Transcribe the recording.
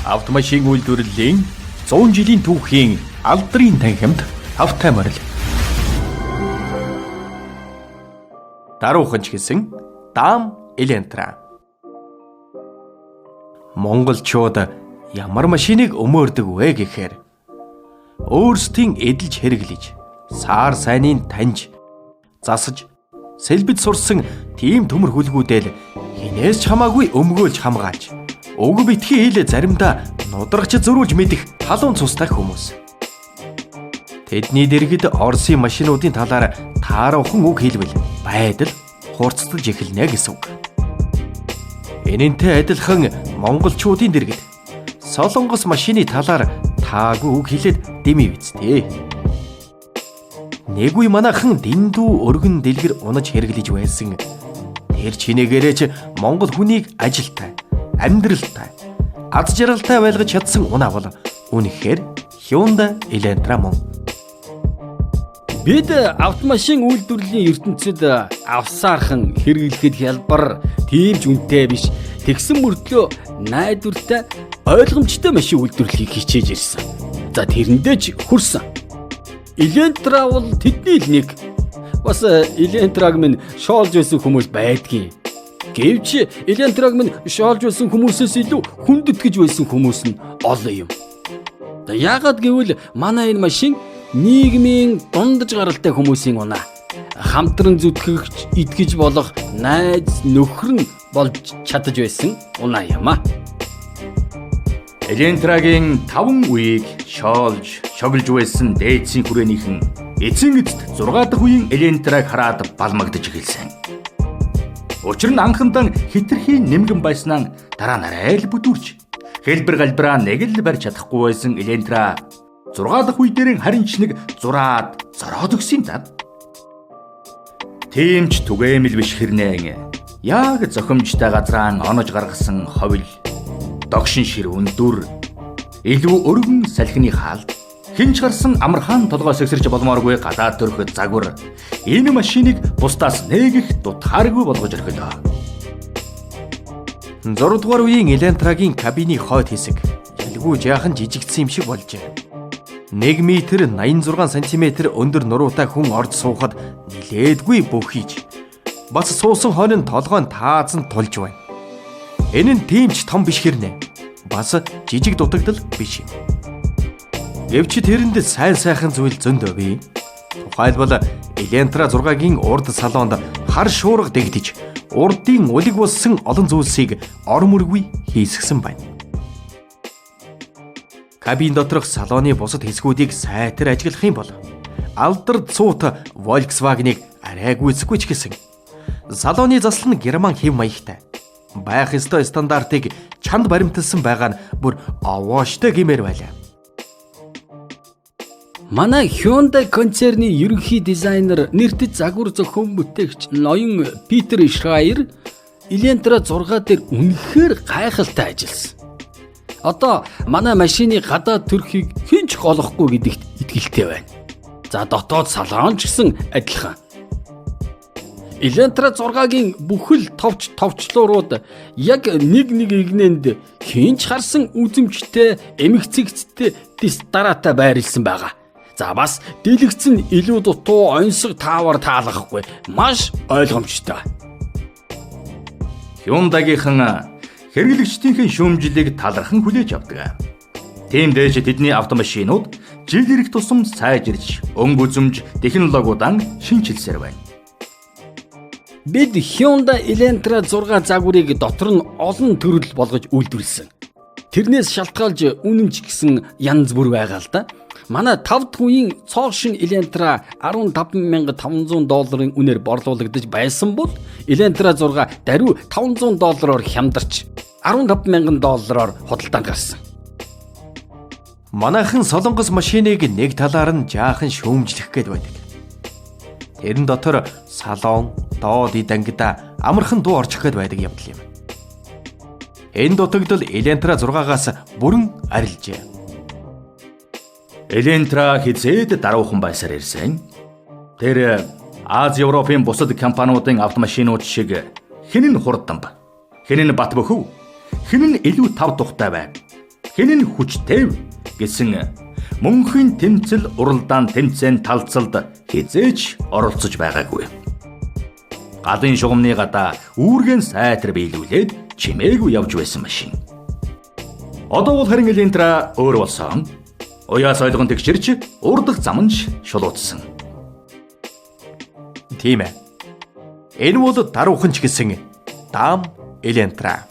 Автомашин үйлдвэрлэлийн 100 жилийн түүхийн алдрын танхимд тавтай морил. Дарууханч гэсэн Дам Элентра. Монголчууд ямар машиныг өмөөрдөг вэ гэхээр өөрсдийн эдэлж хэрэглэж, саар сайныг таньж, засаж, сэлбэж сурсан тийм төмөр хүлгүүдэл хинээс ч хамаагүй өмгөөлж хамгаалж, өг битгий хэл заримдаа нудрагч зөрүүлж мэдэх халуун цустай хүмүүс. Тэдний дэргэд Оросын машинуудын талаар тааруухан үг хэлбэл байдал хурцталж эхэлнэ гэсэн үг. Энэнтэй адилхан монголчуудын дэргэд Солонгос машины талаар таагүй үг хэлээд дэмий бицтэй. Нэг үе манайхан дэндүү өргөн дэлгэр унаж хэрэглэж байсан. Тэр чинээгээрээч монгол хүнийг ажилтай, амьдралтай, аз жаргалтай байлгаж чадсан унаа бол үнэхээр Hyundai Elantra мөн. Бид автомашин үйлдвэрлэлийн ертөнцид авсаархан хэрэглэхэд хялбар, тийм ч үнэтэй биш. Тэгсэн мөртлөө найдвартай, ойлгомжтой машин үйлдвэрлэхийг хичээж ирсэн. За тэрэндээ ч хүрсэн. Elantra бол тэдний л нэг. Бас Elantra-г минь шоолж байсан хүмүүс байдгийн. Гэвч Elantra-г минь шоолж байсан хүмүүсээс илүү хүндэтгэж байсан хүмүүс нь олон юм. Яагаад гэвэл манай энэ машин нийгмийн дундаж гаралтай хүмүүсийн унаа. Хамтран зүтгэгч, итгэж болох найз нөхөр нь болж чадаж байсан унаа юм а. Elantra-гийн 5 үеийг шоолж, шоглож байсан дээдсийн хүрээнийхэн эцэн эцэд 6 дахь үеийн Elantra-г хараад балмагдж эхэлсэн. Учир нь анхандан хитрхи нэмгэн байснаа дараа нь арай л бүдүүрч хэлбэр галбираа нэг л барьж чадахгүй байсан Elantra 6 дахь үе дээр харин ч нэг зураад зороод өгсөн даа. Тэмч түгээмэл биш хэрнээ. Яг зохимжтой газраан онож гаргасан ховл, догшин шир өндөр, илүү өргөн салхины хаалт, хинж гарсан амархан толгоос сэгсэрч болмооргүй гадаад төрх загвар энэ машиныг бусдаас нэг их дутхааргүй болгож орхилоо. 6 дугаар үеийн Elantra-гийн кабины хойд хэсэг ялгүй жаахан жижигдсэн юм шиг болжээ. 1 м 86 см өндөр нуруутай хүн орж суухад нилээдгүй бөхийж бас суусан хойно толгойн таазан тулж байна. Энэ нь тийм ч том биш хэрнээ. Бас жижиг дутагдал биш юм. Гэвч тэрэнд сайн сайхан зүйл зөндөө бий. Тухайлбал Elantra 6-гийн урд салонд хар шуурга дэгдэж, урдын улиг болсон олон зүйлсийг ор мөргүй хийсгсэн байна. Кабин доторх салоны бусад хэсгүүдийг сайтар ажиглах юм бол алдар цуут Volkswagen-ыг арай гүйцэхгүй ч гэсэн салоны засал нь герман хэв маягтай. Байх ёстой стандартыг чанд баримталсан байгаа нь бүр овооштой гэмээр байлаа. Манай Hyundai концерны ерөнхий дизайнер, нэртэд загвар зохион бүтээгч ноён Питер Шрайер Elantra 6 дээр үнэхээр гайхалтай ажилласан. Одоо манай машины гадаад төрхийг хэн ч голохгүй гэдэгт итгэлтэй байна. За дотоод салон ч гэсэн адилхан. Elantra 6-гийн бүхэл товчлуурууд яг нэг игнэнд хинч харсан үзэмжтэй, эмгцэгцтэй дис дараатай байрлсан байгаа. За бас дэлгэцэн илүү дутуу онцгой таавар таалахгүй маш ойлгомжтой. Hyundai-гийнхэн хэрэглэгчдийн шүүмжлэлийг талархан хүлээж авдаг. Тиймдээс тэдний автомашинууд жил ирэх тусам сайжирч, өнгө үзэмж технологиудаа шинжилсээр байна. Бид Hyundai Elantra 6 загварыг дотор нь олон төрөл болгож үйлдвэрлэсэн. Тэрнээс шалтгаалж үнэмч гэсэн янз бүр байгаа л да. Манай 5 дахь үеийн цоошин Elantra $15,500 үнээр борлуулагдаж байсан бол Elantra 6 даруй $500 хямдарч $15,000 худалдан гарсан. Манайхан солонгос машиныг нэг талаар нь жаахан шүүмжлэх гээд байдаг. Тэрэн дотор салон, доод дангида амархан дуу орчих гээд байдаг явдал юм. Энэ дутагдал Elantra 6-аас бүрэн арилжээ. Elantra хизээд даруухан байсаар ирсэн. Тэр Аз Европын бусад компаниудын автомашинууд шиг хэн нь хурдан ба, хэн нь бат бөхөв, хэн нь илүү тав тухтай байна, хэн нь хүчтэй гэсэн мөнхийн тэмцэл уралдаан тэмцээн талцалд хизээж оролцож байгаагүй. Галын шугамны гадаа үүргэн сайтар биелүүлээд чимээгүй явж байсан машин. Одоо бол харин Элентра өөр болсон. Уяас ойлгон тэгшэрч урдах заманж шулуутсан. Тийм ээ. Энэ бол даруухан ч гэсэн Дам Элентра.